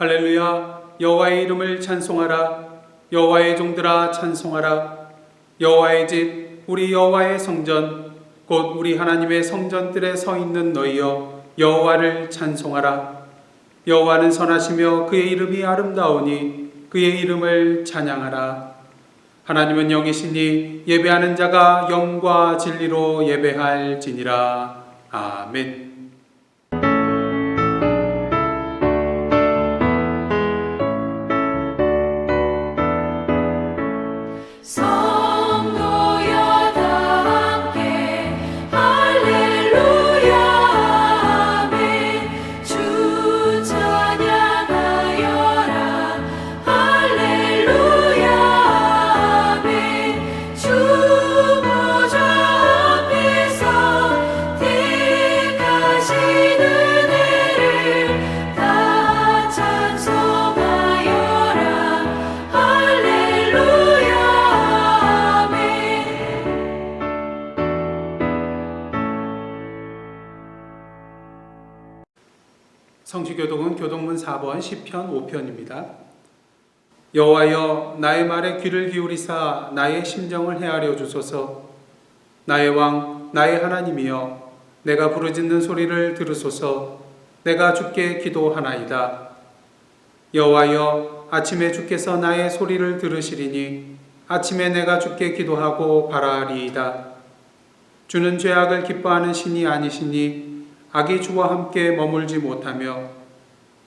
할렐루야. 여호와의 이름을 찬송하라. 여호와의 종들아 찬송하라. 여호와의 집 우리 여호와의 성전 곧 우리 하나님의 성전들에 서 있는 너희여 여호와를 찬송하라. 여호와는 선하시며 그의 이름이 아름다우니 그의 이름을 찬양하라. 하나님은 영이시니 예배하는 자가 영과 진리로 예배할지니라. 아멘. 성시교독은 교독문 4번 시편 5편입니다. 여호와여 나의 말에 귀를 기울이사 나의 심정을 헤아려 주소서. 나의 왕 나의 하나님이여 내가 부르짖는 소리를 들으소서. 내가 주께 기도하나이다. 여호와여 아침에 주께서 나의 소리를 들으시리니 아침에 내가 주께 기도하고 바라리이다. 주는 죄악을 기뻐하는 신이 아니시니 악이 주와 함께 머물지 못하며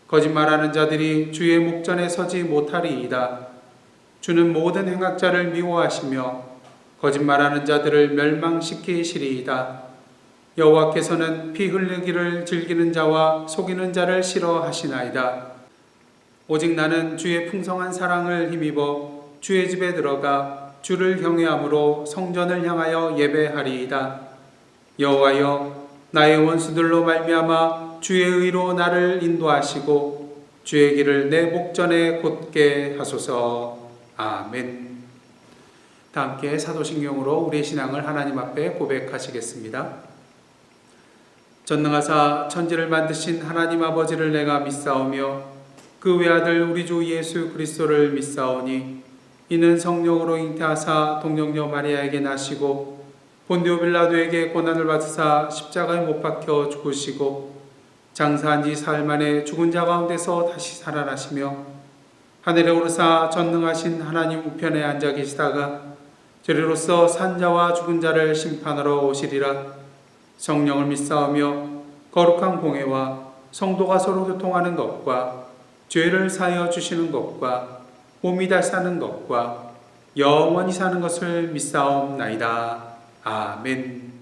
거짓말하는 자들이 주의 목전에 서지 못하리이다. 주는 모든 행악자를 미워하시며 거짓말하는 자들을 멸망시키시리이다. 여호와께서는 피 흘리기를 즐기는 자와 속이는 자를 싫어하시나이다. 오직 나는 주의 풍성한 사랑을 힘입어 주의 집에 들어가 주를 경외함으로 성전을 향하여 예배하리이다. 여호와여 나의 원수들로 말미암아 주의 의로 나를 인도하시고 주의 길을 내 목전에 곧게 하소서. 아멘. 다 함께 사도신경으로 우리의 신앙을 하나님 앞에 고백하시겠습니다. 전능하사 천지를 만드신 하나님 아버지를 내가 믿사오며 그 외아들 우리 주 예수 그리스도를 믿사오니 이는 성령으로 잉태하사 동정녀 마리아에게 나시고 본디오 빌라도에게 고난을 받으사 십자가에 못 박혀 죽으시고 장사한 지 사흘 만에 죽은 자 가운데서 다시 살아나시며 하늘에 오르사 전능하신 하나님 우편에 앉아 계시다가 저리로서 산자와 죽은 자를 심판하러 오시리라. 성령을 믿사오며 거룩한 공회와 성도가 서로 교통하는 것과 죄를 사하여 주시는 것과 몸이 다시 사는 것과 영원히 사는 것을 믿사옵나이다. 아멘.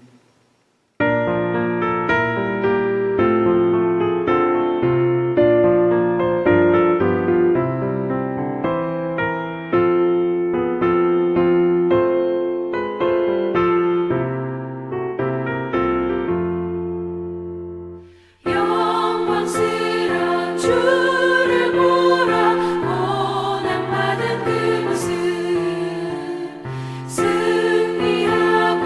승리하고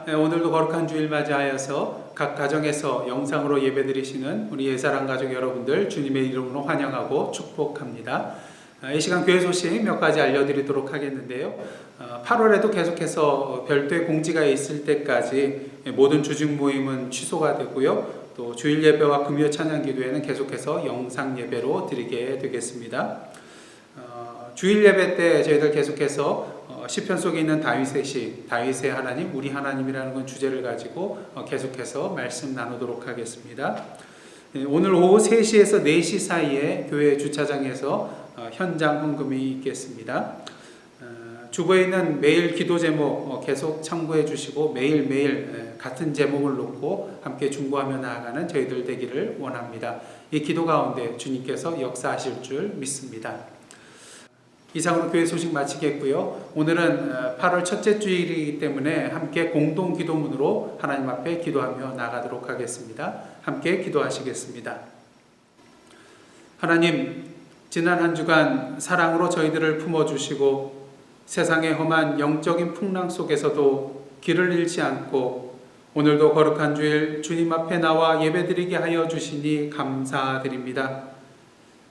오늘도 거룩한 주일 맞이하여서 각 가정에서 영상으로 예배드리시는 우리 예사랑 가족 여러분들 주님의 이름으로 환영하고 축복합니다. 이 시간 교회 소식 몇 가지 알려드리도록 하겠는데요. 8월에도 계속해서 별도의 공지가 있을 때까지 모든 주직 모임은 취소가 되고요. 또 주일 예배와 금요 찬양 기도회는 계속해서 영상 예배로 드리게 되겠습니다. 주일 예배 때 저희들 계속해서 시편 속에 있는 다윗의 시, 다윗의 하나님, 우리 하나님이라는 건 주제를 가지고 계속해서 말씀 나누도록 하겠습니다. 오늘 오후 3시에서 4시 사이에 교회 주차장에서 현장 헌금이 있겠습니다. 주보에 있는 매일 기도 제목 계속 참고해 주시고 매일매일 같은 제목을 놓고 함께 중보하며 나아가는 저희들 되기를 원합니다. 이 기도 가운데 주님께서 역사하실 줄 믿습니다. 이상으로 교회 소식 마치겠고요. 오늘은 8월 첫째 주일이기 때문에 함께 공동 기도문으로 하나님 앞에 기도하며 나가도록 하겠습니다. 함께 기도하시겠습니다. 하나님, 지난 한 주간 사랑으로 저희들을 품어주시고 세상의 험한 영적인 풍랑 속에서도 길을 잃지 않고 오늘도 거룩한 주일 주님 앞에 나와 예배드리게 하여 주시니 감사드립니다.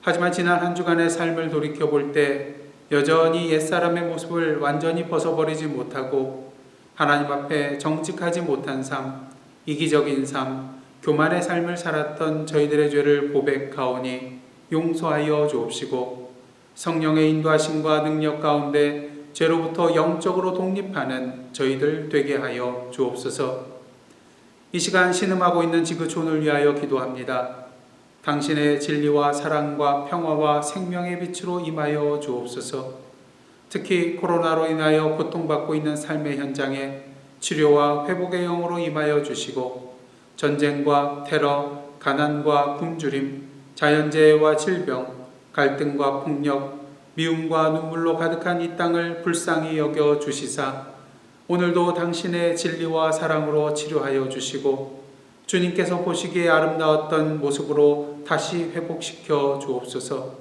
하지만 지난 한 주간의 삶을 돌이켜볼 때 여전히 옛사람의 모습을 완전히 벗어버리지 못하고 하나님 앞에 정직하지 못한 삶, 이기적인 삶, 교만의 삶을 살았던 저희들의 죄를 고백하오니 용서하여 주옵시고 성령의 인도하심과 능력 가운데 죄로부터 영적으로 독립하는 저희들 되게 하여 주옵소서. 이 시간 신음하고 있는 지구촌을 위하여 기도합니다. 당신의 진리와 사랑과 평화와 생명의 빛으로 임하여 주옵소서. 특히 코로나로 인하여 고통받고 있는 삶의 현장에 치료와 회복의 영으로 임하여 주시고 전쟁과 테러, 가난과 굶주림, 자연재해와 질병, 갈등과 폭력, 미움과 눈물로 가득한 이 땅을 불쌍히 여겨 주시사 오늘도 당신의 진리와 사랑으로 치료하여 주시고 주님께서 보시기에 아름다웠던 모습으로 다시 회복시켜 주옵소서.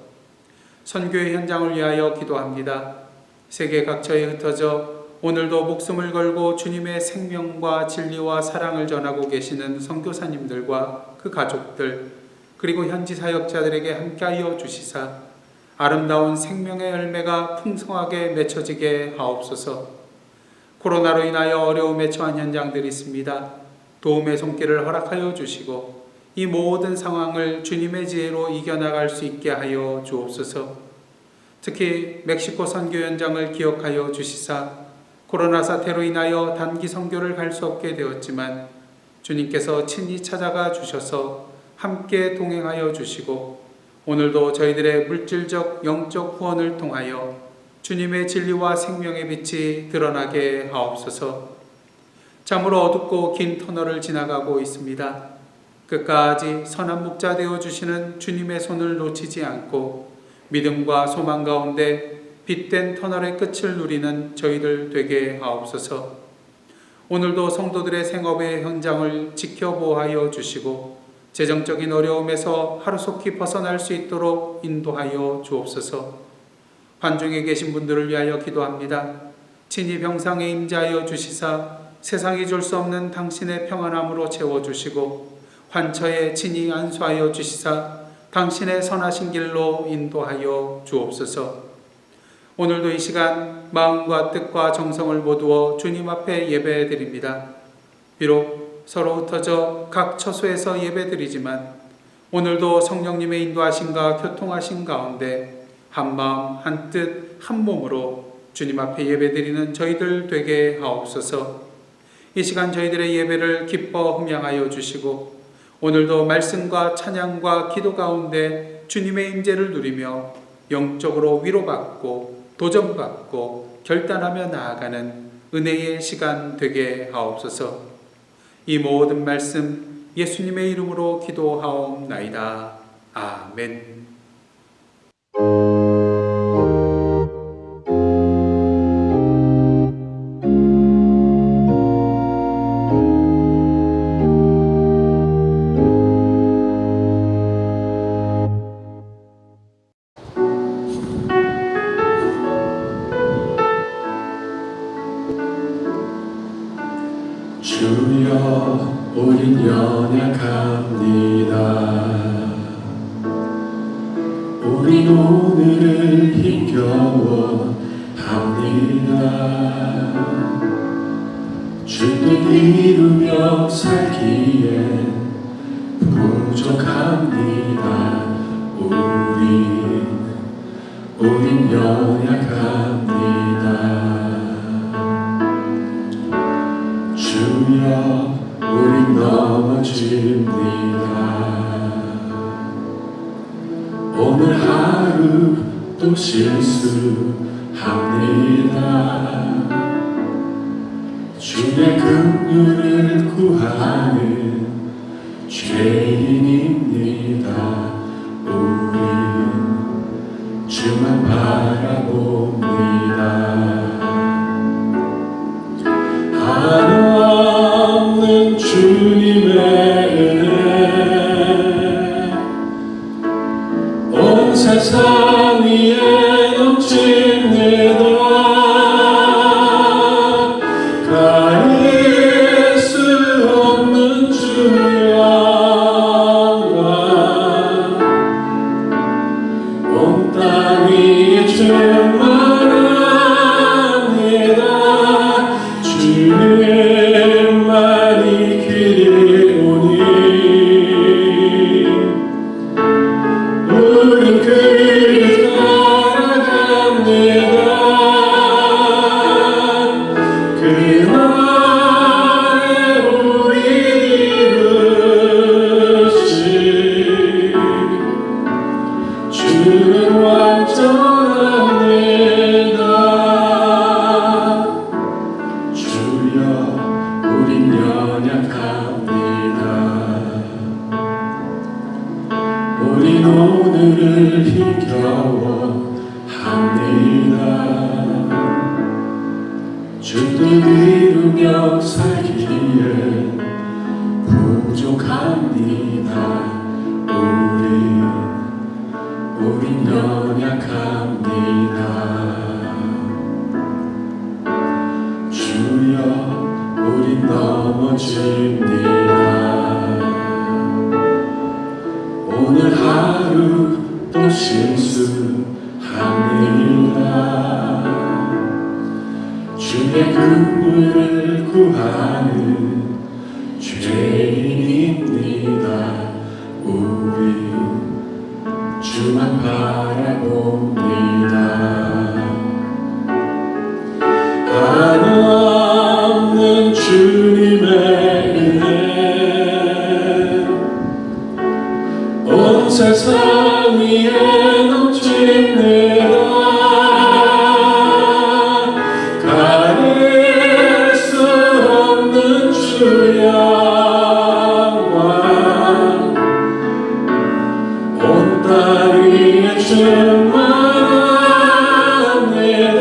선교의 현장을 위하여 기도합니다. 세계 각처에 흩어져 오늘도 목숨을 걸고 주님의 생명과 진리와 사랑을 전하고 계시는 선교사님들과 그 가족들 그리고 현지 사역자들에게 함께하여 주시사 아름다운 생명의 열매가 풍성하게 맺혀지게 하옵소서. 코로나로 인하여 어려움에 처한 현장들이 있습니다. 도움의 손길을 허락하여 주시고 이 모든 상황을 주님의 지혜로 이겨나갈 수 있게 하여 주옵소서. 특히 멕시코 선교 현장을 기억하여 주시사 코로나 사태로 인하여 단기 선교를 갈 수 없게 되었지만 주님께서 친히 찾아가 주셔서 함께 동행하여 주시고 오늘도 저희들의 물질적 영적 후원을 통하여 주님의 진리와 생명의 빛이 드러나게 하옵소서. 참으로 어둡고 긴 터널을 지나가고 있습니다. 끝까지 선한 목자 되어주시는 주님의 손을 놓치지 않고 믿음과 소망 가운데 빛된 터널의 끝을 누리는 저희들 되게 하옵소서. 오늘도 성도들의 생업의 현장을 지켜보호하여 주시고 재정적인 어려움에서 하루속히 벗어날 수 있도록 인도하여 주옵소서. 환중에 계신 분들을 위하여 기도합니다. 친히 병상에 임재하여 주시사 세상이 줄 수 없는 당신의 평안함으로 채워주시고 환처에 친히 안수하여 주시사 당신의 선하신 길로 인도하여 주옵소서. 오늘도 이 시간 마음과 뜻과 정성을 모두어 주님 앞에 예배드립니다. 비록 서로 흩어져 각 처소에서 예배드리지만 오늘도 성령님의 인도하심과 교통하심 가운데 한마음 한뜻 한몸으로 주님 앞에 예배드리는 저희들 되게 하옵소서. 이 시간 저희들의 예배를 기뻐 흠양하여 주시고 오늘도 말씀과 찬양과 기도 가운데 주님의 임재를 누리며 영적으로 위로받고 도전받고 결단하며 나아가는 은혜의 시간 되게 하옵소서. 이 모든 말씀 예수님의 이름으로 기도하옵나이다. 아멘. 주여 우린 연약합니다. 우린 오늘을 힘겨워 합니다. 주 뜻 이루며 살기에 부족합니다. 우린 연약합니다. 주여 우린 넘어집니다. 오늘 하루 또 실수합니다. 주의 긍휼을 구하는 죄인입니다. 우린 주만 바라봅니다. 한없는 주님의 은혜 온 세상 위에 넘칩니다. 가릴 수 없는 주 영광 온 땅 위에 충만합니다. 주님만이 길이 오니 우린 그를 따라갑니다. 그날에 우리 이루시 주는 완전합니다. 주여 우린 연약합니다. 우린 오늘을 힘겨워 합니다. 주 뜻 이루며 살기에 부족합니다. 우린 연약합니다. 주여 우린 넘어집니다. 오늘 하루 또 실수합니다. 주의 긍휼을 구하는 죄인입니다. 우리 주만 바라봅니다. 한없는 주님의 은혜 온 세상 위에 넘칩니다. 가릴 수 없는 주 영광 온 땅 위에 충만합니다.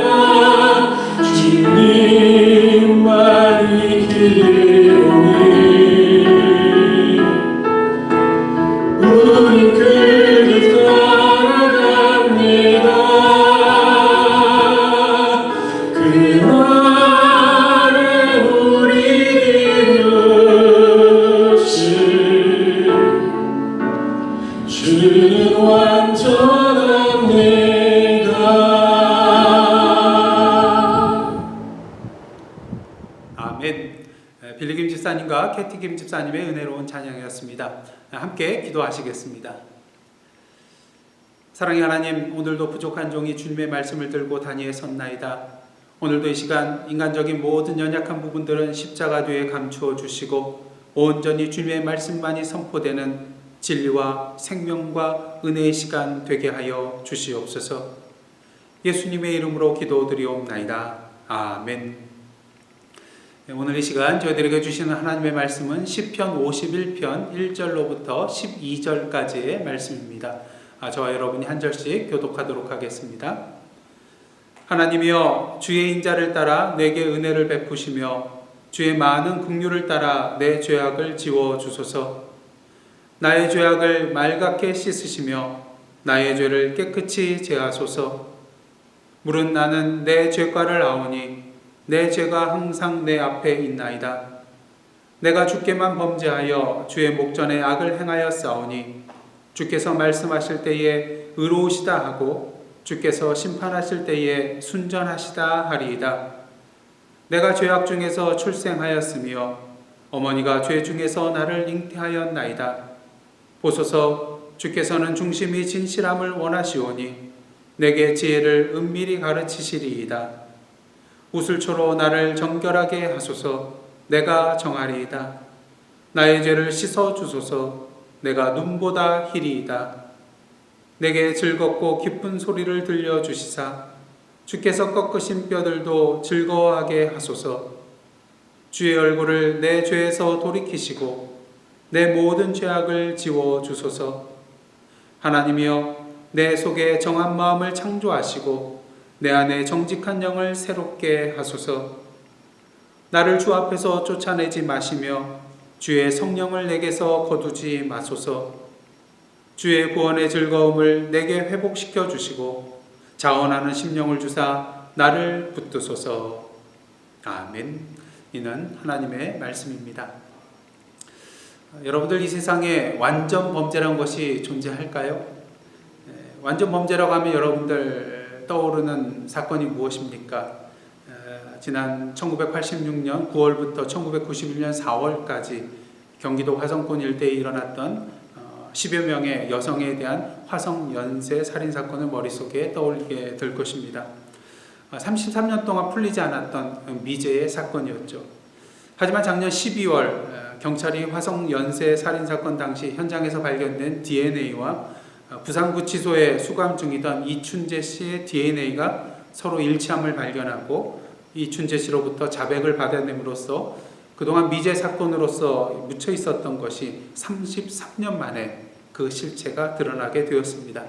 주님만이 길이 오니 우린 그를 따라갑니다. 그날에 우리 이루시 주는 완전합니다. 아멘. 빌리김 집사님과 캐티김 집사님의 은혜로운 찬양이었습니다. 함께 기도하시겠습니다. 사랑의 하나님, 오늘도 부족한 종이 주님의 말씀을 들고 단위에 섰나이다. 오늘도 이 시간 인간적인 모든 연약한 부분들은 십자가 뒤에 감추어 주시고 온전히 주님의 말씀만이 선포되는 진리와 생명과 은혜의 시간 되게 하여 주시옵소서. 예수님의 이름으로 기도드리옵나이다. 아멘. 오늘 이 시간 저희들에게 주시는 하나님의 말씀은 시편 51편 1절로부터 12절까지의 말씀입니다. 저와 여러분이 한 절씩 교독하도록 하겠습니다. 하나님이여, 주의 인자를 따라 내게 은혜를 베푸시며 주의 많은 긍휼을 따라 내 죄악을 지워 주소서. 나의 죄악을 맑게 씻으시며 나의 죄를 깨끗이 제하소서. 물은 나는 내 죄과를 아오니 내 죄가 항상 내 앞에 있나이다. 내가 주께만 범죄하여 주의 목전에 악을 행하였사오니 주께서 말씀하실 때에 의로우시다 하고 주께서 심판하실 때에 순전하시다 하리이다. 내가 죄악 중에서 출생하였으며 어머니가 죄 중에서 나를 잉태하였나이다. 보소서, 주께서는 중심이 진실함을 원하시오니 내게 지혜를 은밀히 가르치시리이다. 우슬초로 나를 정결하게 하소서. 내가 정하리이다. 나의 죄를 씻어 주소서. 내가 눈보다 희리이다. 내게 즐겁고 기쁜 소리를 들려주시사 주께서 꺾으신 뼈들도 즐거워하게 하소서. 주의 얼굴을 내 죄에서 돌이키시고 내 모든 죄악을 지워 주소서. 하나님이여, 내 속에 정한 마음을 창조하시고 내 안에 정직한 영을 새롭게 하소서. 나를 주 앞에서 쫓아내지 마시며 주의 성령을 내게서 거두지 마소서. 주의 구원의 즐거움을 내게 회복시켜 주시고 자원하는 심령을 주사 나를 붙드소서. 아멘. 이는 하나님의 말씀입니다. 여러분들, 이 세상에 완전 범죄라는 것이 존재할까요? 완전 범죄라고 하면 여러분들 떠오르는 사건이 무엇입니까? 지난 1986년 9월부터 1991년 4월까지 경기도 화성군 일대에 일어났던 10여 명의 여성에 대한 화성 연쇄 살인 사건을 머릿속에 떠올리게 될 것입니다. 33년 동안 풀리지 않았던 미제의 사건이었죠. 하지만 작년 12월 경찰이 화성 연쇄 살인 사건 당시 현장에서 발견된 DNA와 부산구치소에 수감 중이던 이춘재 씨의 DNA가 서로 일치함을 발견하고 이춘재 씨로부터 자백을 받아냄으로써 그동안 미제 사건으로서 묻혀 있었던 것이 33년 만에 그 실체가 드러나게 되었습니다.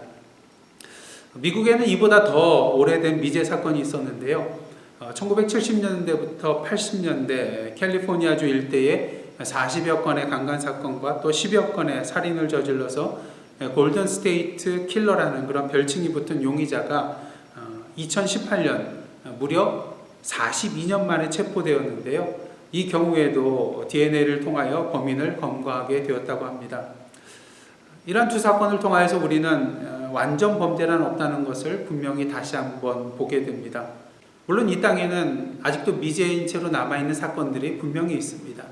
미국에는 이보다 더 오래된 미제 사건이 있었는데요. 1970년대부터 80년대 캘리포니아주 일대에 40여 건의 강간 사건과 또 10여 건의 살인을 저질러서 골든 스테이트 킬러라는 그런 별칭이 붙은 용의자가 2018년 무려 42년 만에 체포되었는데요. 이 경우에도 DNA를 통하여 범인을 검거하게 되었다고 합니다. 이러한 두 사건을 통하여서 우리는 완전 범죄란 없다는 것을 분명히 다시 한번 보게 됩니다. 물론 이 땅에는 아직도 미제인 채로 남아있는 사건들이 분명히 있습니다.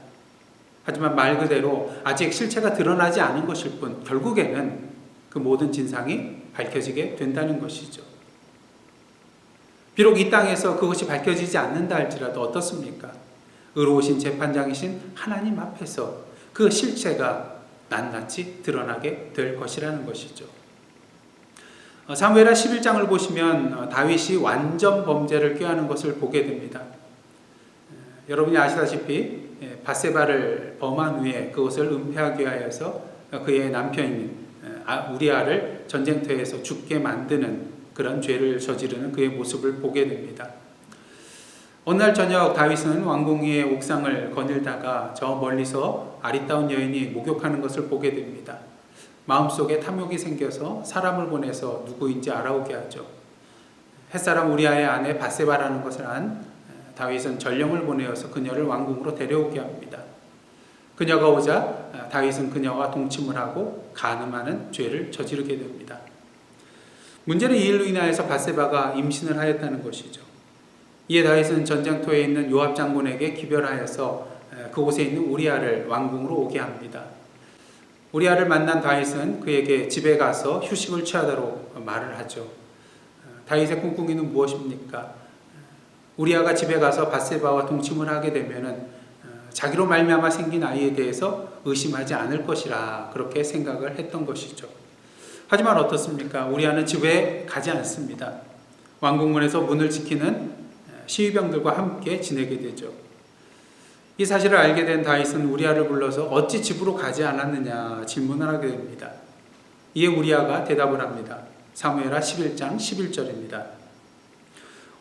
하지만 말 그대로 아직 실체가 드러나지 않은 것일 뿐 결국에는 그 모든 진상이 밝혀지게 된다는 것이죠. 비록 이 땅에서 그것이 밝혀지지 않는다 할지라도 어떻습니까? 의로우신 재판장이신 하나님 앞에서 그 실체가 낱낱이 드러나게 될 것이라는 것이죠. 사무엘하 11장을 보시면 다윗이 완전 범죄를 꾀하는 것을 보게 됩니다. 여러분이 아시다시피 밧세바를 범한 후에 그것을 은폐하기 위하여서 그의 남편인 우리아를 전쟁터에서 죽게 만드는 그런 죄를 저지르는 그의 모습을 보게 됩니다. 어느 날 저녁 다윗은 왕궁 위의 옥상을 거닐다가 저 멀리서 아리따운 여인이 목욕하는 것을 보게 됩니다. 마음속에 탐욕이 생겨서 사람을 보내서 누구인지 알아오게 하죠. 햇사람 우리아의 아내 밧세바라는 것을 안 다윗은 전령을 보내어서 그녀를 왕궁으로 데려오게 합니다. 그녀가 오자 다윗은 그녀와 동침을 하고 간음하는 죄를 저지르게 됩니다. 문제는 이 일로 인하여서 밧세바가 임신을 하였다는 것이죠. 이에 다윗은 전쟁터에 있는 요압 장군에게 기별하여서 그곳에 있는 우리아를 왕궁으로 오게 합니다. 우리아를 만난 다윗은 그에게 집에 가서 휴식을 취하도록 말을 하죠. 다윗의 꿍꿍이는 무엇입니까? 우리아가 집에 가서 밧세바와 동침을 하게 되면은 자기로 말미암아 생긴 아이에 대해서 의심하지 않을 것이라 그렇게 생각을 했던 것이죠. 하지만 어떻습니까? 우리아는 집에 가지 않습니다. 왕궁문에서 문을 지키는 시위병들과 함께 지내게 되죠. 이 사실을 알게 된 다윗은 우리아를 불러서 어찌 집으로 가지 않았느냐 질문을 하게 됩니다. 이에 우리아가 대답을 합니다. 사무엘하 11장 11절입니다.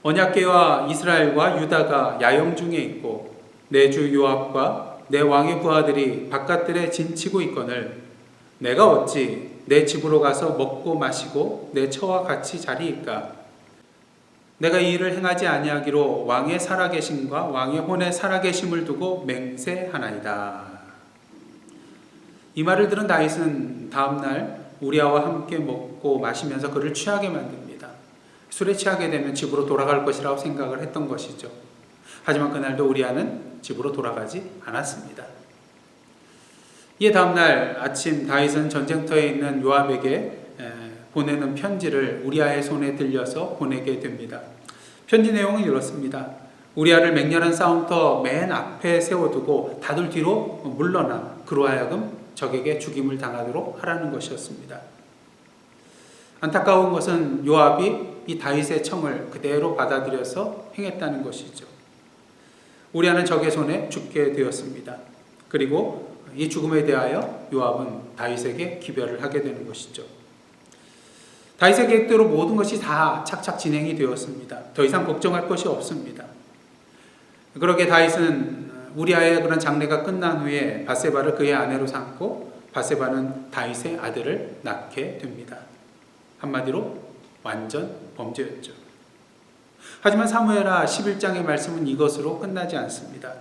언약궤와 이스라엘과 유다가 야영 중에 있고 내 주 요압과 내 왕의 부하들이 바깥들에 진치고 있거늘 내가 어찌 내 집으로 가서 먹고 마시고 내 처와 같이 자리일까? 내가 이 일을 행하지 아니하기로 왕의 살아계심과 왕의 혼의 살아계심을 두고 맹세하나이다. 이 말을 들은 다윗은 다음날 우리아와 함께 먹고 마시면서 그를 취하게 만듭니다. 술에 취하게 되면 집으로 돌아갈 것이라고 생각을 했던 것이죠. 하지만 그날도 우리아는 집으로 돌아가지 않았습니다. 이에 다음날 아침 다윗은 전쟁터에 있는 요압에게 보내는 편지를 우리아의 손에 들려서 보내게 됩니다. 편지 내용은 이렇습니다. 우리아를 맹렬한 싸움터 맨 앞에 세워두고 다들 뒤로 물러나 그로 하여금 적에게 죽임을 당하도록 하라는 것이었습니다. 안타까운 것은 요압이 이 다윗의 청을 그대로 받아들여서 행했다는 것이죠. 우리아는 적의 손에 죽게 되었습니다. 그리고 이 죽음에 대하여 요압은 다윗에게 기별을 하게 되는 것이죠. 다윗의 계획대로 모든 것이 다 착착 진행이 되었습니다. 더 이상 걱정할 것이 없습니다. 그러게 다윗은 우리아의 그런 장례가 끝난 후에 밧세바를 그의 아내로 삼고 밧세바는 다윗의 아들을 낳게 됩니다. 한마디로 완전 범죄였죠. 하지만 사무엘하 11장의 말씀은 이것으로 끝나지 않습니다.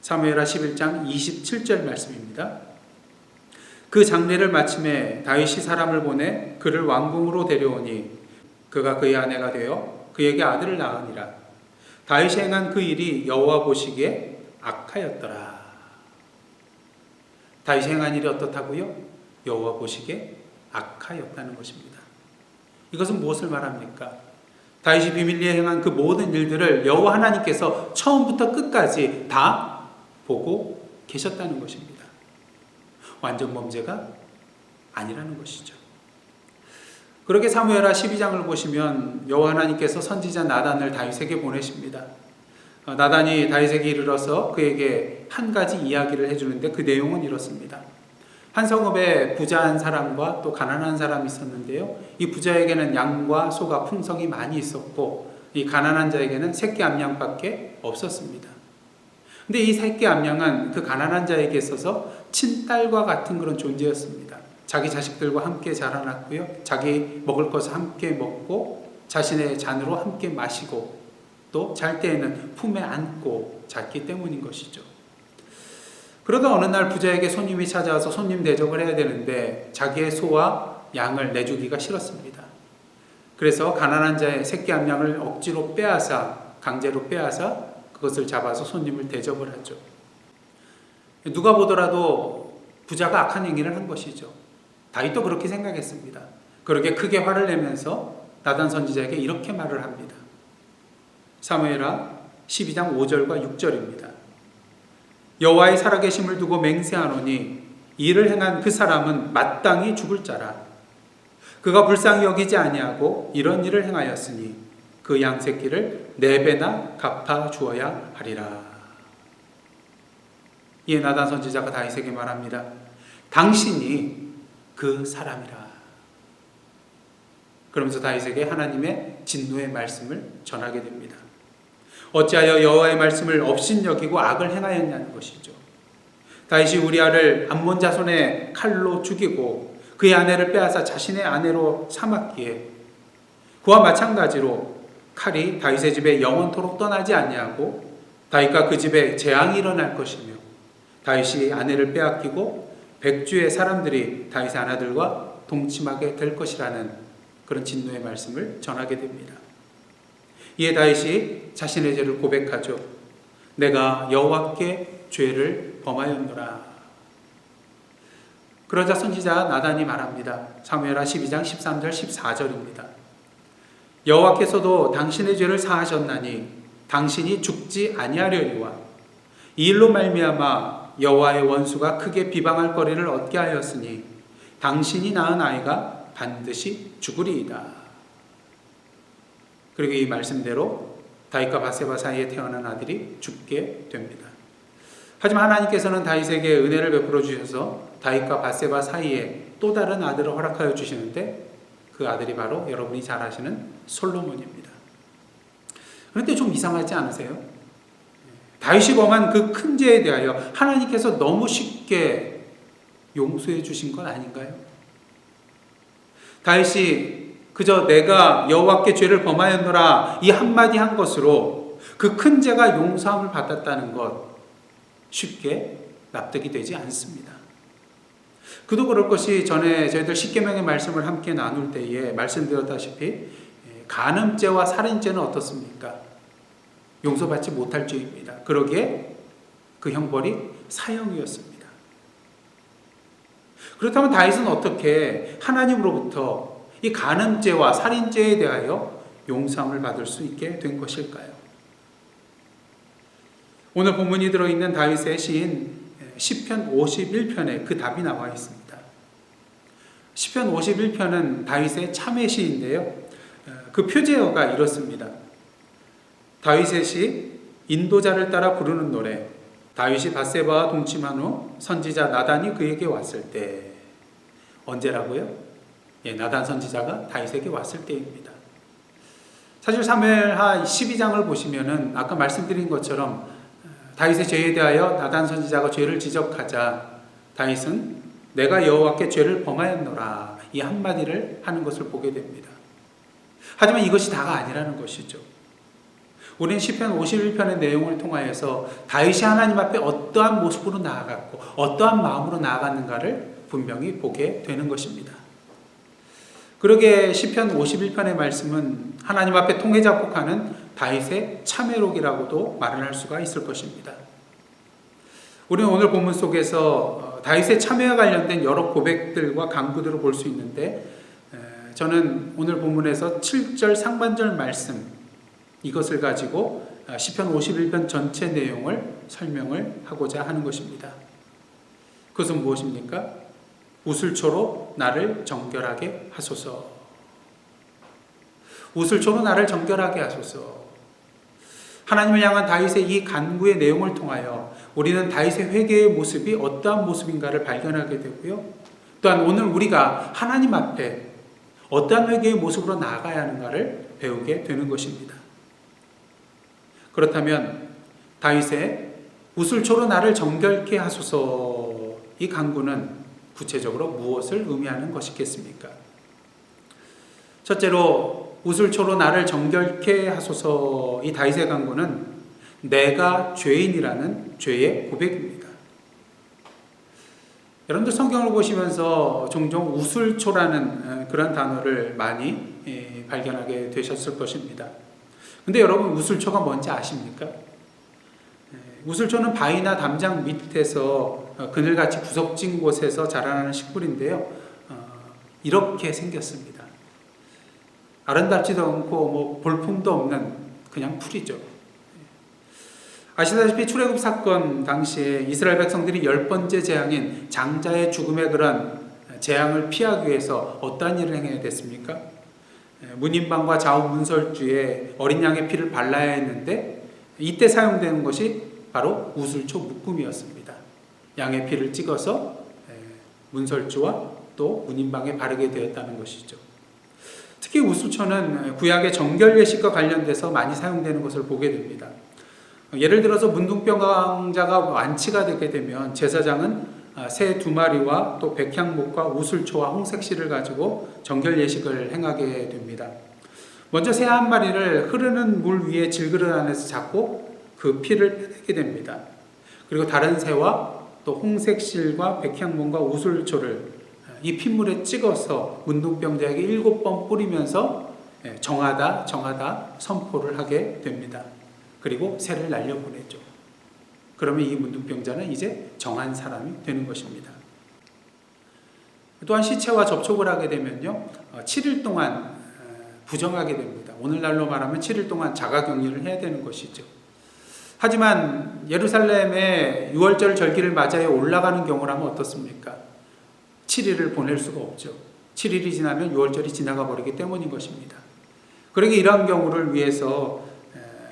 사무엘하 11장 27절 말씀입니다. 그 장례를 마침에 다윗이 사람을 보내 그를 왕궁으로 데려오니 그가 그의 아내가 되어 그에게 아들을 낳으니라. 다윗이 행한 그 일이 여호와 보시기에 악하였더라. 다윗이 행한 일이 어떻다고요? 여호와 보시기에 악하였다는 것입니다. 이것은 무엇을 말합니까? 다윗이 비밀리에 행한 그 모든 일들을 여호와 하나님께서 처음부터 끝까지 다 보고 계셨다는 것입니다. 완전 범죄가 아니라는 것이죠. 그렇게 사무엘하 12장을 보시면 여호와 하나님께서 선지자 나단을 다윗에게 보내십니다. 나단이 다윗에게 이르러서 그에게 한 가지 이야기를 해주는데 그 내용은 이렇습니다. 한 성읍에 부자한 사람과 또 가난한 사람이 있었는데요. 이 부자에게는 양과 소가 풍성이 많이 있었고 이 가난한 자에게는 새끼 암양밖에 없었습니다. 근데 이 새끼 암양은 그 가난한 자에게 있어서 친딸과 같은 그런 존재였습니다. 자기 자식들과 함께 자라났고요. 자기 먹을 것을 함께 먹고 자신의 잔으로 함께 마시고 또 잘 때에는 품에 안고 잤기 때문인 것이죠. 그러다 어느 날 부자에게 손님이 찾아와서 손님 대접을 해야 되는데 자기의 소와 양을 내주기가 싫었습니다. 그래서 가난한 자의 새끼 한 양을 억지로 강제로 빼앗아 그것을 잡아서 손님을 대접을 하죠. 누가 보더라도 부자가 악한 행위를 한 것이죠. 다윗도 그렇게 생각했습니다. 그렇게 크게 화를 내면서 나단 선지자에게 이렇게 말을 합니다. 사무엘하 12장 5절과 6절입니다. 여호와의 살아계심을 두고 맹세하노니 이를 행한 그 사람은 마땅히 죽을 자라. 그가 불쌍히 여기지 아니하고 이런 일을 행하였으니 그 양새끼를 4배나 갚아 주어야 하리라. 이에 나단 선지자가 다윗에게 말합니다. 당신이 그 사람이라. 그러면서 다윗에게 하나님의 진노의 말씀을 전하게 됩니다. 어찌하여 여호와의 말씀을 업신여기고 악을 행하였냐는 것이죠. 다윗이 우리아를 암몬 자손의 칼로 죽이고 그의 아내를 빼앗아 자신의 아내로 삼았기에 그와 마찬가지로 칼이 다윗의 집에 영원토록 떠나지 아니하고 다윗과 그 집에 재앙이 일어날 것이며 다윗이 아내를 빼앗기고 백주의 사람들이 다윗의 아내들과 동침하게 될 것이라는 그런 진노의 말씀을 전하게 됩니다. 이에 다윗이 자신의 죄를 고백하죠. 내가 여호와께 죄를 범하였노라. 그러자 선지자 나단이 말합니다. 사무엘하 12장 13절 14절입니다. 여호와께서도 당신의 죄를 사하셨나니 당신이 죽지 아니하려니와 이 일로 말미암아 여호와의 원수가 크게 비방할 거리를 얻게 하였으니 당신이 낳은 아이가 반드시 죽으리이다. 그리고 이 말씀대로 다윗과 밧세바 사이에 태어난 아들이 죽게 됩니다. 하지만 하나님께서는 다윗에게 은혜를 베풀어 주셔서 다윗과 밧세바 사이에 또 다른 아들을 허락하여 주시는데 그 아들이 바로 여러분이 잘 아시는 솔로몬입니다. 그런데 좀 이상하지 않으세요? 다윗이 범한 그 큰 죄에 대하여 하나님께서 너무 쉽게 용서해 주신 건 아닌가요? 다윗이 그저 내가 여호와께 죄를 범하였노라 이 한마디 한 것으로 그 큰 죄가 용서함을 받았다는 것 쉽게 납득이 되지 않습니다. 그도 그럴 것이 전에 저희들 십계명의 말씀을 함께 나눌 때에 말씀드렸다시피 간음죄와 살인죄는 어떻습니까? 용서받지 못할 죄입니다. 그러기에 그 형벌이 사형이었습니다. 그렇다면 다윗은 어떻게 하나님으로부터 이 간음죄와 살인죄에 대하여 용서함을 받을 수 있게 된 것일까요? 오늘 본문이 들어있는 다윗의 시인 시편 51편에 그 답이 나와 있습니다. 시편 51편은 다윗의 참회 시인데요. 그 표제어가 이렇습니다. 다윗의 시 인도자를 따라 부르는 노래. 다윗이 밧세바와 동침한 후 선지자 나단이 그에게 왔을 때. 언제라고요? 나단 선지자가 다윗에게 왔을 때입니다. 사실 사무엘하 12장을 보시면은 아까 말씀드린 것처럼 다윗의 죄에 대하여 나단 선지자가 죄를 지적하자 다윗은 내가 여호와께 죄를 범하였노라 이 한마디를 하는 것을 보게 됩니다. 하지만 이것이 다가 아니라는 것이죠. 우리는 시편 51편의 내용을 통하여서 다윗이 하나님 앞에 어떠한 모습으로 나아갔고 어떠한 마음으로 나아갔는가를 분명히 보게 되는 것입니다. 그러게 시편 51편의 말씀은 하나님 앞에 통회작곡하는 다윗의 참회록이라고도 말을 할 수가 있을 것입니다. 우리는 오늘 본문 속에서 다윗의 참회와 관련된 여러 고백들과 간구들을 볼 수 있는데 저는 오늘 본문에서 7절 상반절 말씀 이것을 가지고 시편 51편 전체 내용을 설명을 하고자 하는 것입니다. 그것은 무엇입니까? 우슬초로 나를 정결하게 하소서. 우슬초로 나를 정결하게 하소서. 하나님을 향한 다윗의 이 간구의 내용을 통하여 우리는 다윗의 회개의 모습이 어떠한 모습인가를 발견하게 되고요. 또한 오늘 우리가 하나님 앞에 어떠한 회개의 모습으로 나아가야 하는가를 배우게 되는 것입니다. 그렇다면 다윗의 우슬초로 나를 정결케 하소서 이 간구는 구체적으로 무엇을 의미하는 것이겠습니까? 첫째로 우슬초로 나를 정결케 하소서 이 다윗의 간구는 내가 죄인이라는 죄의 고백입니다. 여러분들 성경을 보시면서 종종 우슬초라는 그런 단어를 많이 발견하게 되셨을 것입니다. 근데 여러분 우슬초가 뭔지 아십니까? 우슬초는 바위나 담장 밑에서 그늘같이 구석진 곳에서 자라나는 식물인데요. 이렇게 생겼습니다. 아름답지도 않고 볼품도 없는 그냥 풀이죠. 아시다시피 출애굽 사건 당시에 이스라엘 백성들이 10번째 재앙인 장자의 죽음의 그런 재앙을 피하기 위해서 어떠한 일을 행해야 됐습니까? 문인방과 좌우 문설주에 어린 양의 피를 발라야 했는데 이때 사용되는 것이 바로 우슬초 묶음이었습니다. 양의 피를 찍어서 문설주와 또 문인방에 바르게 되었다는 것이죠. 특히 우슬초는 구약의 정결 예식과 관련돼서 많이 사용되는 것을 보게 됩니다. 예를 들어서 문둥병자가 완치가 되게 되면 제사장은 새 2마리와 또 백향목과 우슬초와 홍색실을 가지고 정결 예식을 행하게 됩니다. 먼저 새 1마리를 흐르는 물 위에 질그릇 안에서 잡고 그 피를 빼내게 됩니다. 그리고 다른 새와 또 홍색실과 백향목과 우슬초를 이 핏물에 찍어서 문둥병자에게 7번 뿌리면서 정하다 선포를 하게 됩니다. 그리고 새를 날려보내죠. 그러면 이 문둥병자는 이제 정한 사람이 되는 것입니다. 또한 시체와 접촉을 하게 되면요 7일 동안 부정하게 됩니다. 오늘날로 말하면 7일 동안 자가격리를 해야 되는 것이죠. 하지만 예루살렘의 6월절 절기를 맞아야 올라가는 경우라면 어떻습니까? 7일을 보낼 수가 없죠. 7일이 지나면 6월절이 지나가 버리기 때문인 것입니다. 그러기 이러한 경우를 위해서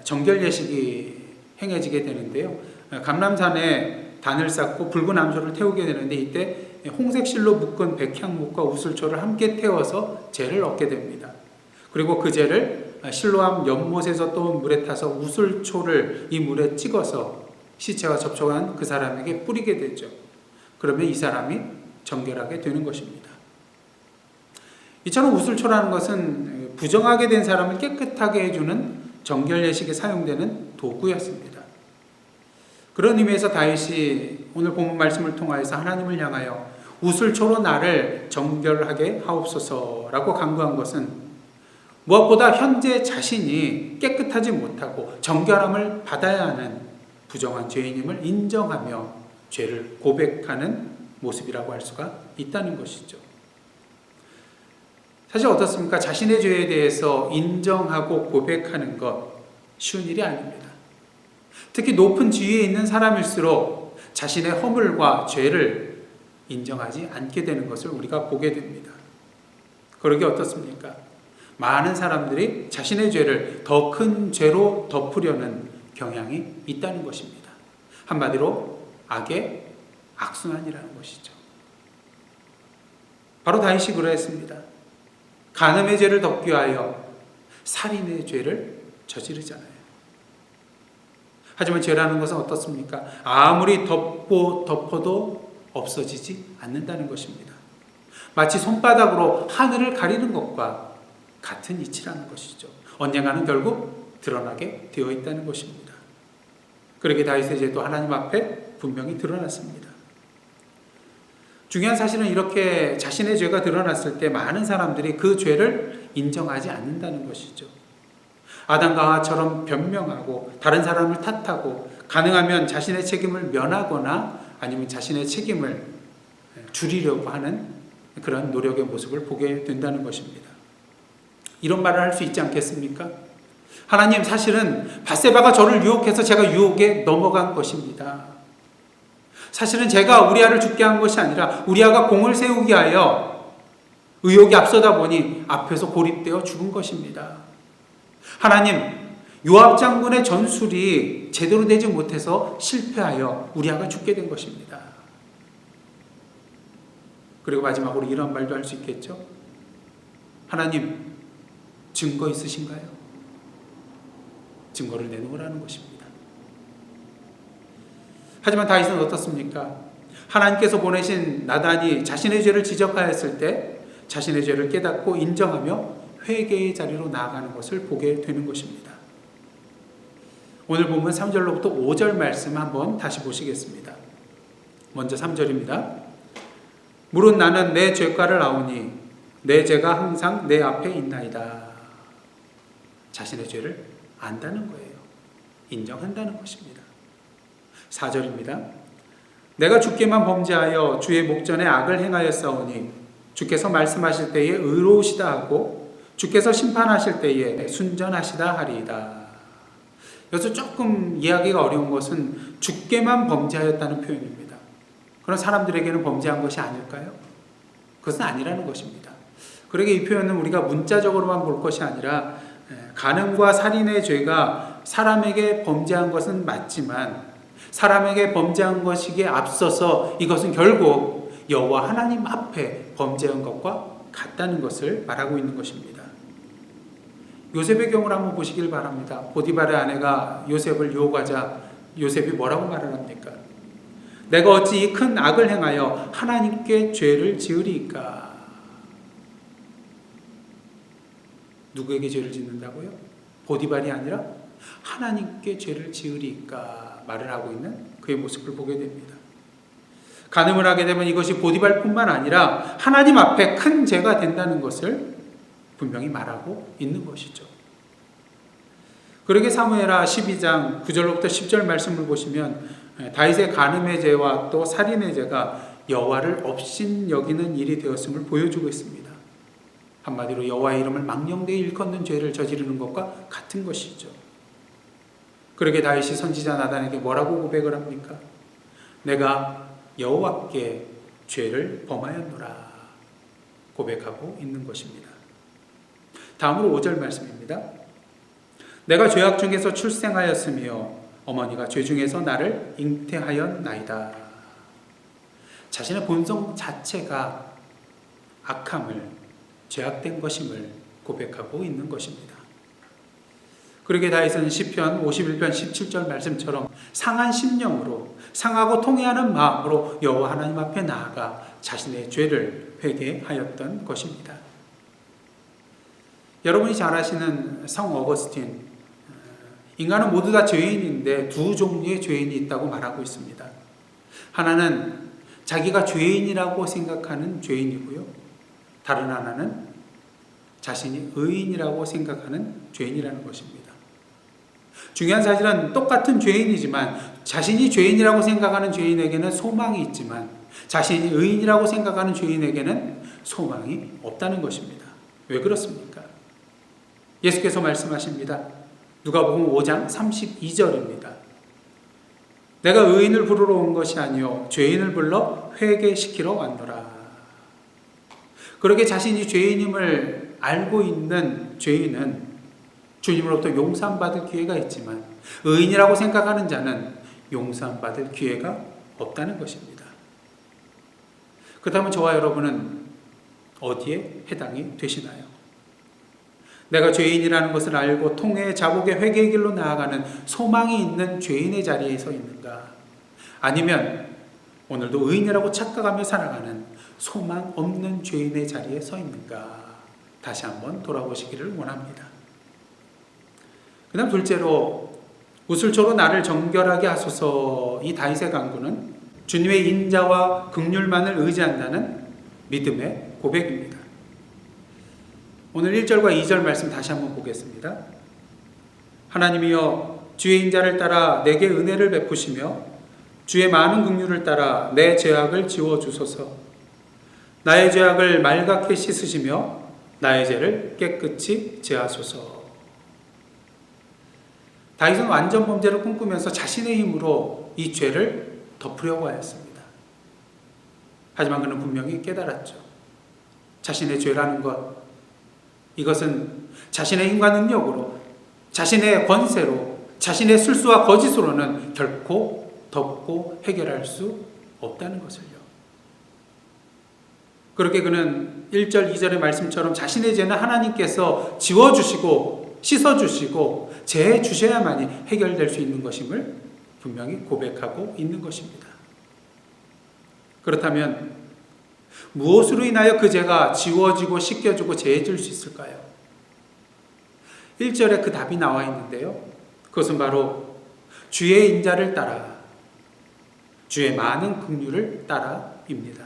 정결 예식이 행해지게 되는데요. 감람산에 단을 쌓고 붉은 암소를 태우게 되는데 이때 홍색실로 묶은 백향목과 우슬초를 함께 태워서 제를 얻게 됩니다. 그리고 그 제를 실로암 연못에서 떠온 물에 타서 우슬초를 이 물에 찍어서 시체와 접촉한 그 사람에게 뿌리게 되죠. 그러면 이 사람이 정결하게 되는 것입니다. 이처럼 우슬초라는 것은 부정하게 된 사람을 깨끗하게 해주는 정결 예식에 사용되는 도구였습니다. 그런 의미에서 다윗이 오늘 본문 말씀을 통하여서 하나님을 향하여 우슬초로 나를 정결하게 하옵소서라고 간구한 것은 무엇보다 현재 자신이 깨끗하지 못하고 정결함을 받아야 하는 부정한 죄인임을 인정하며 죄를 고백하는 모습이라고 할 수가 있다는 것이죠. 사실 어떻습니까? 자신의 죄에 대해서 인정하고 고백하는 것 쉬운 일이 아닙니다. 특히 높은 지위에 있는 사람일수록 자신의 허물과 죄를 인정하지 않게 되는 것을 우리가 보게 됩니다. 그러게 어떻습니까? 많은 사람들이 자신의 죄를 더 큰 죄로 덮으려는 경향이 있다는 것입니다. 한마디로 악의 악순환이라는 것이죠. 바로 다윗이 그러했습니다. 간음의 죄를 덮기 위하여 살인의 죄를 저지르잖아요. 하지만 죄라는 것은 어떻습니까? 아무리 덮어도 없어지지 않는다는 것입니다. 마치 손바닥으로 하늘을 가리는 것과 같은 이치라는 것이죠. 언젠가는 결국 드러나게 되어 있다는 것입니다. 그렇게 다윗의 죄도 하나님 앞에 분명히 드러났습니다. 중요한 사실은 이렇게 자신의 죄가 드러났을 때 많은 사람들이 그 죄를 인정하지 않는다는 것이죠. 아담과 하와처럼 변명하고 다른 사람을 탓하고 가능하면 자신의 책임을 면하거나 아니면 자신의 책임을 줄이려고 하는 그런 노력의 모습을 보게 된다는 것입니다. 이런 말을 할 수 있지 않겠습니까? 하나님, 사실은 밧세바가 저를 유혹해서 제가 유혹에 넘어간 것입니다. 사실은 제가 우리아를 죽게 한 것이 아니라 우리아가 공을 세우게 하여 의욕이 앞서다 보니 앞에서 고립되어 죽은 것입니다. 하나님, 요압 장군의 전술이 제대로 되지 못해서 실패하여 우리아가 죽게 된 것입니다. 그리고 마지막으로 이런 말도 할 수 있겠죠? 하나님, 증거 있으신가요? 증거를 내놓으라는 것입니다. 하지만 다윗은 어떻습니까? 하나님께서 보내신 나단이 자신의 죄를 지적하였을 때 자신의 죄를 깨닫고 인정하며 회개의 자리로 나아가는 것을 보게 되는 것입니다. 오늘 보면 3절로부터 5절 말씀 한번 다시 보시겠습니다. 먼저 3절입니다. 물은 나는 내 죄가를 아오니 내 죄가 항상 내 앞에 있나이다. 자신의 죄를 안다는 거예요. 인정한다는 것입니다. 4절입니다. 내가 주께만 범죄하여 주의 목전에 악을 행하였사오니 주께서 말씀하실 때에 의로우시다 하고 주께서 심판하실 때에 순전하시다 하리이다. 여기서 조금 이야기가 어려운 것은 주께만 범죄하였다는 표현입니다. 그런 사람들에게는 범죄한 것이 아닐까요? 그것은 아니라는 것입니다. 그러게 이 표현은 우리가 문자적으로만 볼 것이 아니라 간음과 살인의 죄가 사람에게 범죄한 것은 맞지만 사람에게 범죄한 것이기에 앞서서 이것은 결국 여호와 하나님 앞에 범죄한 것과 같다는 것을 말하고 있는 것입니다. 요셉의 경우를 한번 보시길 바랍니다. 보디발의 아내가 요셉을 유혹하자 요셉이 뭐라고 말을 합니까? 내가 어찌 이 큰 악을 행하여 하나님께 죄를 지으리까? 누구에게 죄를 짓는다고요? 보디발이 아니라 하나님께 죄를 지으리까 말을 하고 있는 그의 모습을 보게 됩니다. 간음을 하게 되면 이것이 보디발뿐만 아니라 하나님 앞에 큰 죄가 된다는 것을 분명히 말하고 있는 것이죠. 그러게 사무엘하 12장 9절로부터 10절 말씀을 보시면 다윗의 간음의 죄와 또 살인의 죄가 여호와를 업신여기는 일이 되었음을 보여주고 있습니다. 한마디로 여호와의 이름을 망령되이 일컫는 죄를 저지르는 것과 같은 것이죠. 그러게 다윗이 선지자 나단에게 뭐라고 고백을 합니까? 내가 여호와께 죄를 범하였노라 고백하고 있는 것입니다. 다음으로 5절 말씀입니다. 내가 죄악 중에서 출생하였으며 어머니가 죄 중에서 나를 잉태하였나이다. 자신의 본성 자체가 악함을 죄악된 것임을 고백하고 있는 것입니다. 그러게 다윗은 시편 51편 17절 말씀처럼 상한 심령으로 상하고 통회하는 마음으로 여호와 하나님 앞에 나아가 자신의 죄를 회개하였던 것입니다. 여러분이 잘 아시는 성 어거스틴, 인간은 모두 다 죄인인데 두 종류의 죄인이 있다고 말하고 있습니다. 하나는 자기가 죄인이라고 생각하는 죄인이고요. 다른 하나는 자신이 의인이라고 생각하는 죄인이라는 것입니다. 중요한 사실은 똑같은 죄인이지만 자신이 죄인이라고 생각하는 죄인에게는 소망이 있지만 자신이 의인이라고 생각하는 죄인에게는 소망이 없다는 것입니다. 왜 그렇습니까? 예수께서 말씀하십니다. 누가복음 5장 32절입니다. 내가 의인을 부르러 온 것이 아니요 죄인을 불러 회개시키러 왔노라. 그렇게 자신이 죄인임을 알고 있는 죄인은 주님으로부터 용서받을 기회가 있지만 의인이라고 생각하는 자는 용서받을 기회가 없다는 것입니다. 그렇다면 저와 여러분은 어디에 해당이 되시나요? 내가 죄인이라는 것을 알고 통해 자복의 회개의 길로 나아가는 소망이 있는 죄인의 자리에 서 있는가? 아니면 오늘도 의인이라고 착각하며 살아가는 소망 없는 죄인의 자리에 서 있는가? 다시 한번 돌아보시기를 원합니다. 그 다음 둘째로 우슬초로 나를 정결하게 하소서. 이 다윗의 간구는 주님의 인자와 긍휼만을 의지한다는 믿음의 고백입니다. 오늘 1절과 2절 말씀 다시 한번 보겠습니다. 하나님이여 주의 인자를 따라 내게 은혜를 베푸시며 주의 많은 긍휼을 따라 내 죄악을 지워주소서. 나의 죄악을 맑게 씻으시며 나의 죄를 깨끗이 제하소서. 다윗은 완전 범죄를 꿈꾸면서 자신의 힘으로 이 죄를 덮으려고 하였습니다. 하지만 그는 분명히 깨달았죠. 자신의 죄라는 것, 이것은 자신의 힘과 능력으로, 자신의 권세로, 자신의 술수와 거짓으로는 결코 덮고 해결할 수 없다는 것을요. 그렇게 그는 1절, 2절의 말씀처럼 자신의 죄는 하나님께서 지워주시고 씻어주시고 제해 주셔야만이 해결될 수 있는 것임을 분명히 고백하고 있는 것입니다. 그렇다면 무엇으로 인하여 그 죄가 지워지고 씻겨지고 제해질 수 있을까요? 1절에 그 답이 나와 있는데요. 그것은 바로 주의 인자를 따라, 주의 많은 긍휼을 따라입니다.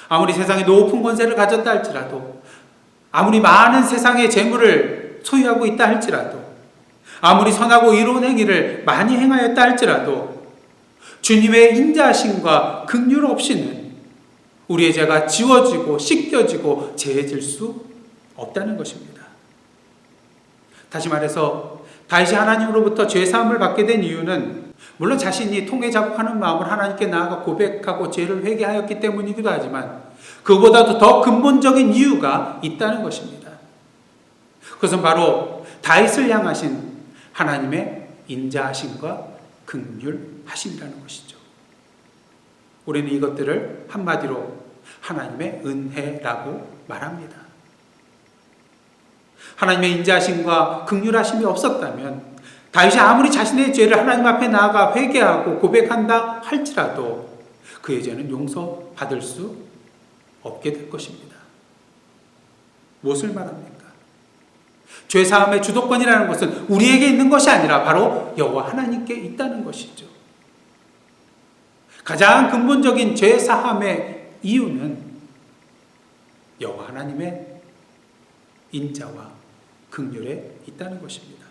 아무리 세상에 높은 권세를 가졌다 할지라도, 아무리 많은 세상의 재물을 소유하고 있다 할지라도, 아무리 선하고 이로운 행위를 많이 행하였다 할지라도 주님의 인자하심과 긍휼 없이는 우리의 죄가 지워지고 씻겨지고 제해질 수 없다는 것입니다. 다시 말해서 다윗이 하나님으로부터 죄사함을 받게 된 이유는 물론 자신이 통해 자복하는 마음을 하나님께 나아가 고백하고 죄를 회개하였기 때문이기도 하지만 그보다도 더 근본적인 이유가 있다는 것입니다. 그것은 바로 다윗을 향하신 하나님의 인자하심과 긍휼하심이라는 것이죠. 우리는 이것들을 한마디로 하나님의 은혜라고 말합니다. 하나님의 인자하심과 긍휼하심이 없었다면 다윗이 아무리 자신의 죄를 하나님 앞에 나아가 회개하고 고백한다 할지라도 그의 죄는 용서받을 수 없게 될 것입니다. 무엇을 말합니까? 죄사함의 주도권이라는 것은 우리에게 있는 것이 아니라 바로 여호와 하나님께 있다는 것이죠. 가장 근본적인 죄사함의 이유는 여호와 하나님의 인자와 긍휼에 있다는 것입니다.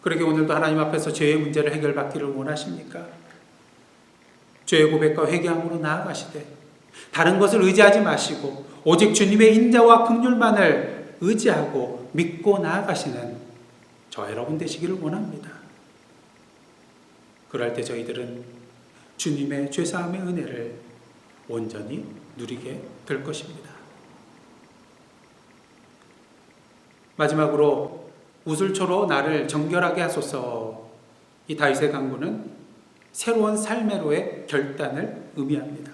그러게 오늘도 하나님 앞에서 죄의 문제를 해결받기를 원하십니까? 죄의 고백과 회개함으로 나아가시되 다른 것을 의지하지 마시고 오직 주님의 인자와 긍휼만을 의지하고 믿고 나아가시는 저와 여러분 되시기를 원합니다. 그럴 때 저희들은 주님의 죄사함의 은혜를 온전히 누리게 될 것입니다. 마지막으로 우슬초로 나를 정결하게 하소서. 이 다윗의 간구는 새로운 삶의로의 결단을 의미합니다.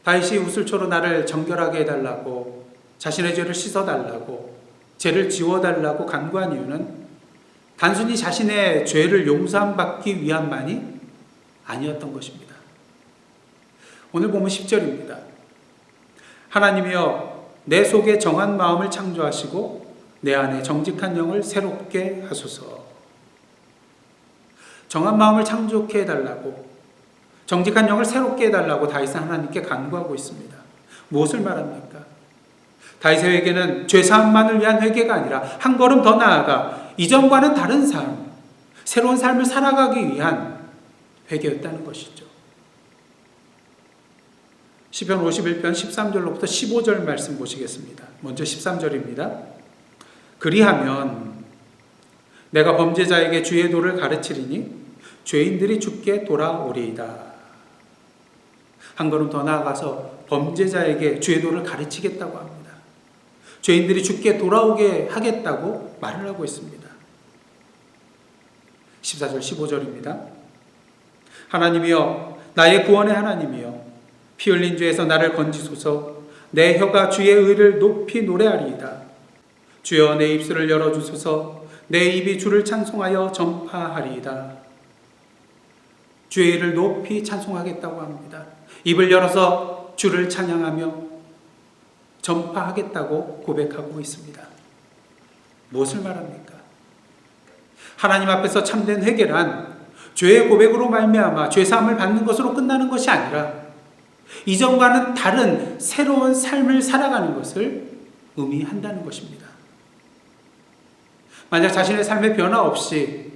다윗이 우슬초로 나를 정결하게 해달라고, 자신의 죄를 씻어달라고, 죄를 지워달라고 간구한 이유는 단순히 자신의 죄를 용서받기 위함만이 아니었던 것입니다. 오늘 보면 10절입니다. 하나님이여 내 속에 정한 마음을 창조하시고 내 안에 정직한 영을 새롭게 하소서. 정한 마음을 창조케 해달라고, 정직한 영을 새롭게 해달라고 다윗은 하나님께 간구하고 있습니다. 무엇을 말합니까? 다윗의 회개는 죄사함만을 위한 회개가 아니라 한 걸음 더 나아가 이전과는 다른 삶, 새로운 삶을 살아가기 위한 회개였다는 것이죠. 시편 51편 13절로부터 15절 말씀 보시겠습니다. 먼저 13절입니다. 그리하면 내가 범죄자에게 주의 도를 가르치리니 죄인들이 죽게 돌아오리이다. 한 걸음 더 나아가서 범죄자에게 주의 도를 가르치겠다고 합니다. 죄인들이 죽게 돌아오게 하겠다고 말을 하고 있습니다. 14절 15절입니다. 하나님이여 나의 구원의 하나님이여 피 흘린 죄에서 나를 건지소서. 내 혀가 주의 의를 높이 노래하리이다. 주여 내 입술을 열어주소서. 내 입이 주를 찬송하여 전파하리이다. 주의 의를 높이 찬송하겠다고 합니다. 입을 열어서 주를 찬양하며 전파하겠다고 고백하고 있습니다. 무엇을 말합니까? 하나님 앞에서 참된 회개란 죄의 고백으로 말미암아 죄사함을 받는 것으로 끝나는 것이 아니라 이전과는 다른 새로운 삶을 살아가는 것을 의미한다는 것입니다. 만약 자신의 삶에 변화 없이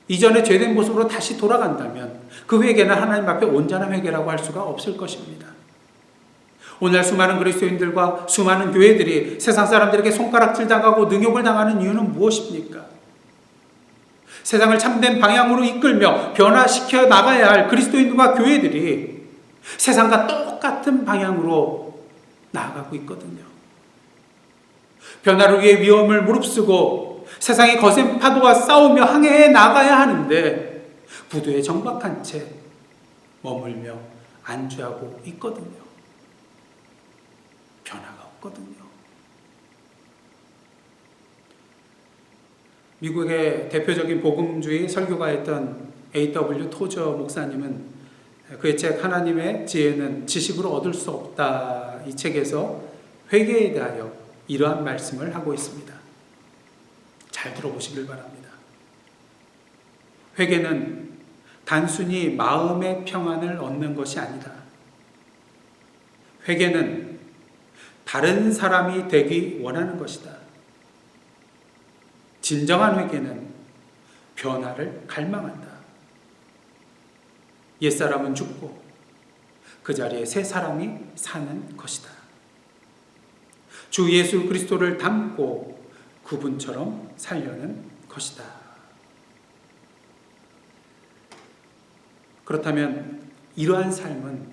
이전의 죄된 모습으로 다시 돌아간다면 그 회개는 하나님 앞에 온전한 회개라고 할 수가 없을 것입니다. 오늘 수많은 그리스도인들과 수많은 교회들이 세상 사람들에게 손가락질 당하고 능욕을 당하는 이유는 무엇입니까? 세상을 참된 방향으로 이끌며 변화시켜 나가야 할 그리스도인들과 교회들이 세상과 똑같은 방향으로 나아가고 있거든요. 변화를 위해 위험을 무릅쓰고 세상의 거센 파도와 싸우며 항해해 나가야 하는데 부두에 정박한 채 머물며 안주하고 있거든요. 변화가 없거든요. 미국의 대표적인 복음주의 설교가였던 A.W. 토저 목사님은 그의 책 하나님의 지혜는 지식으로 얻을 수 없다, 이 책에서 회개에 대하여 이러한 말씀을 하고 있습니다. 잘 들어보시길 바랍니다. 회개는 단순히 마음의 평안을 얻는 것이 아니다. 회개는 다른 사람이 되기 원하는 것이다. 진정한 회개는 변화를 갈망한다. 옛사람은 죽고 그 자리에 새 사람이 사는 것이다. 주 예수 그리스도를 닮고 그분처럼 살려는 것이다. 그렇다면 이러한 삶은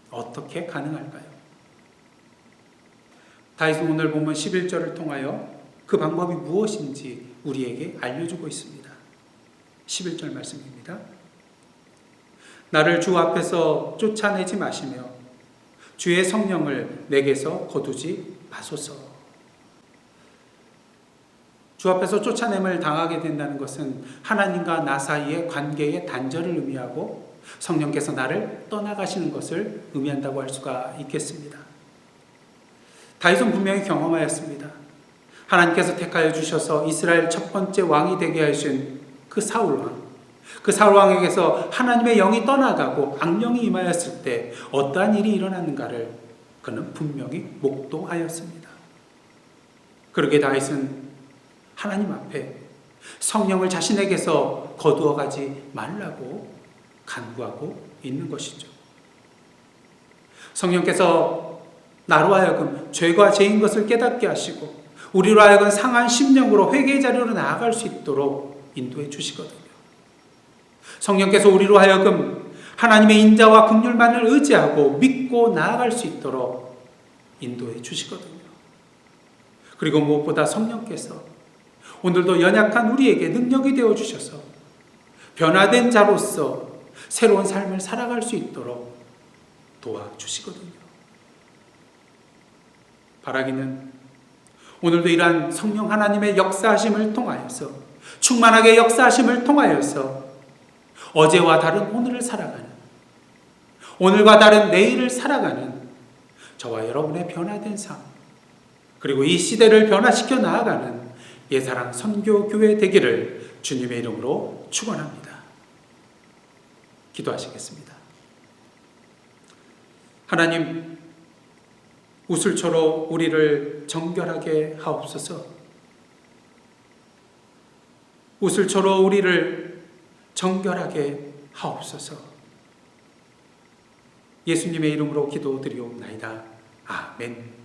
어떻게 가능할까요? 다윗은 오늘 본문 11절을 통하여 그 방법이 무엇인지 우리에게 알려주고 있습니다. 11절 말씀입니다. 나를 주 앞에서 쫓아내지 마시며 주의 성령을 내게서 거두지 마소서. 주 앞에서 쫓아냄을 당하게 된다는 것은 하나님과 나 사이의 관계의 단절을 의미하고 성령께서 나를 떠나가시는 것을 의미한다고 할 수가 있겠습니다. 다윗은 분명히 경험하였습니다. 하나님께서 택하여 주셔서 이스라엘 첫 번째 왕이 되게 하신 그 사울왕, 그 사울왕에게서 하나님의 영이 떠나가고 악령이 임하였을 때 어떠한 일이 일어났는가를 그는 분명히 목도하였습니다. 그러게 다윗은 하나님 앞에 성령을 자신에게서 거두어가지 말라고 간구하고 있는 것이죠. 성령께서 나로 하여금 죄가 죄인 것을 깨닫게 하시고 우리로 하여금 상한 심령으로 회개의 자리로 나아갈 수 있도록 인도해 주시거든요. 성령께서 우리로 하여금 하나님의 인자와 긍휼만을 의지하고 믿고 나아갈 수 있도록 인도해 주시거든요. 그리고 무엇보다 성령께서 오늘도 연약한 우리에게 능력이 되어 주셔서 변화된 자로서 새로운 삶을 살아갈 수 있도록 도와주시거든요. 바라기는 오늘도 이러한 성령 하나님의 역사하심을 통하여서 충만하게 역사하심을 통하여서 어제와 다른 오늘을 살아가는, 오늘과 다른 내일을 살아가는 저와 여러분의 변화된 삶, 그리고 이 시대를 변화시켜 나아가는 예사랑 선교교회 되기를 주님의 이름으로 축원합니다. 기도하시겠습니다. 하나님, 우슬초로 우리를 정결하게 하옵소서. 우슬초로 우리를 정결하게 하옵소서. 예수님의 이름으로 기도드리옵나이다. 아멘.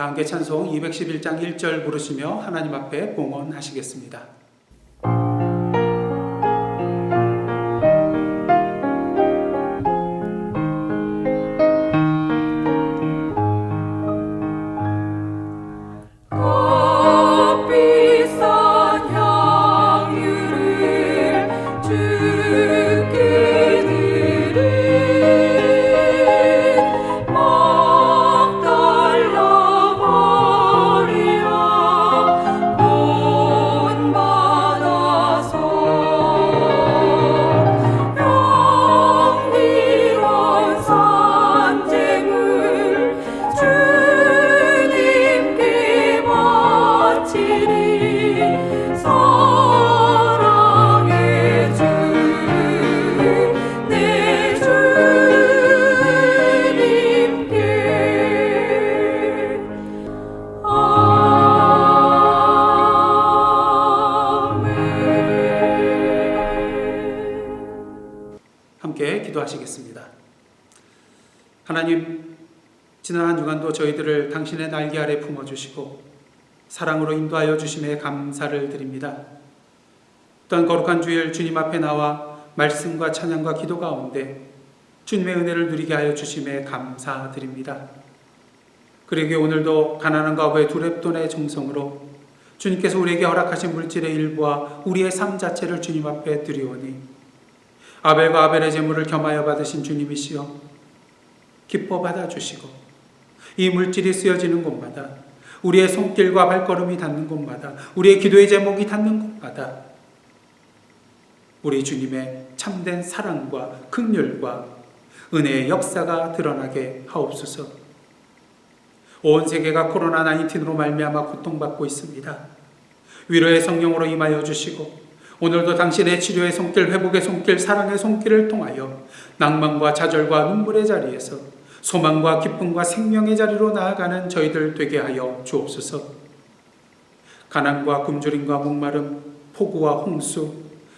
다 함께 찬송 211장 1절 부르시며 하나님 앞에 봉헌하시겠습니다. 함께 기도하시겠습니다. 하나님, 지난 한 주간도 저희들을 당신의 날개 아래 품어주시고 사랑으로 인도하여 주심에 감사를 드립니다. 또한 거룩한 주일 주님 앞에 나와 말씀과 찬양과 기도 가운데 주님의 은혜를 누리게 하여 주심에 감사드립니다. 그러기에 오늘도 가난함과 어부의 두렵돈의 정성으로 주님께서 우리에게 허락하신 물질의 일부와 우리의 삶 자체를 주님 앞에 드리오니 아벨과 아벨의 제물을 겸하여 받으신 주님이시여 기뻐 받아주시고 이 물질이 쓰여지는 곳마다 우리의 손길과 발걸음이 닿는 곳마다 우리의 기도의 제목이 닿는 곳마다 우리 주님의 참된 사랑과 긍휼과 은혜의 역사가 드러나게 하옵소서. 온 세계가 코로나19로 말미암아 고통받고 있습니다. 위로의 성령으로 임하여 주시고 오늘도 당신의 치료의 손길, 회복의 손길, 사랑의 손길을 통하여 낭만과 좌절과 눈물의 자리에서 소망과 기쁨과 생명의 자리로 나아가는 저희들 되게 하여 주옵소서. 가난과 굶주림과 목마름, 폭우와 홍수,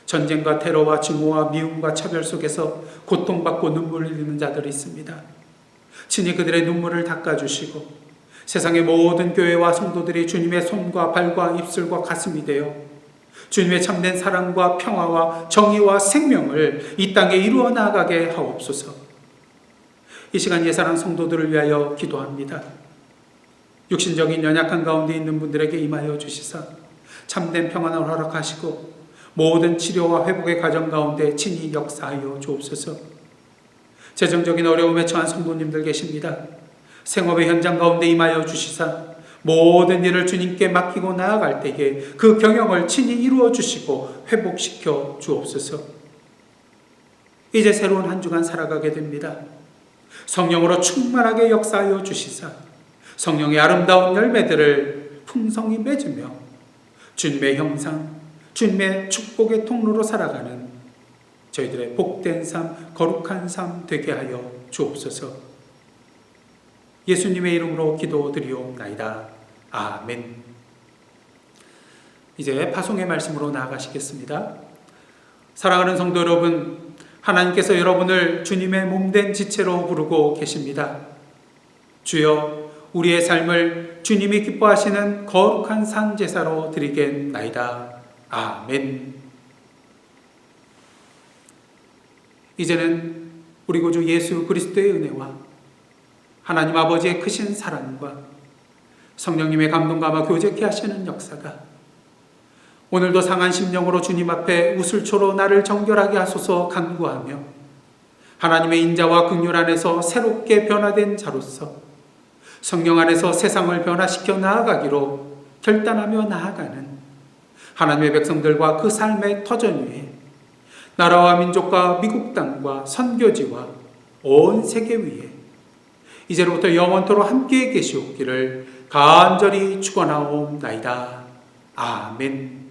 전쟁과 테러와 증오와 미움과 차별 속에서 고통받고 눈물을 흘리는 자들이 있습니다. 친히 그들의 눈물을 닦아주시고 세상의 모든 교회와 성도들이 주님의 손과 발과 입술과 가슴이 되어 주님의 참된 사랑과 평화와 정의와 생명을 이 땅에 이루어 나가게 하옵소서. 이 시간 예사랑 성도들을 위하여 기도합니다. 육신적인 연약한 가운데 있는 분들에게 임하여 주시사 참된 평안을 허락하시고 모든 치료와 회복의 과정 가운데 친히 역사하여 주옵소서. 재정적인 어려움에 처한 성도님들 계십니다. 생업의 현장 가운데 임하여 주시사 모든 일을 주님께 맡기고 나아갈 때에 그 경영을 친히 이루어 주시고 회복시켜 주옵소서. 이제 새로운 한 주간 살아가게 됩니다. 성령으로 충만하게 역사하여 주시사 성령의 아름다운 열매들을 풍성히 맺으며 주님의 형상, 주님의 축복의 통로로 살아가는 저희들의 복된 삶, 거룩한 삶 되게 하여 주옵소서. 예수님의 이름으로 기도드리옵나이다. 아멘. 이제 파송의 말씀으로 나아가시겠습니다. 사랑하는 성도 여러분, 하나님께서 여러분을 주님의 몸된 지체로 부르고 계십니다. 주여, 우리의 삶을 주님이 기뻐하시는 거룩한 산 제사로 드리겠나이다. 아멘. 이제는 우리 구주 예수 그리스도의 은혜와 하나님 아버지의 크신 사랑과 성령님의 감동과 교제케 하시는 역사가 오늘도 상한 심령으로 주님 앞에 우슬초로 나를 정결하게 하소서 간구하며 하나님의 인자와 긍휼 안에서 새롭게 변화된 자로서 성령 안에서 세상을 변화시켜 나아가기로 결단하며 나아가는 하나님의 백성들과 그 삶의 터전 위에 나라와 민족과 미국 땅과 선교지와 온 세계 위에 이제로부터 영원토록 함께 계시옵기를 간절히 축원하옵나이다. 아멘.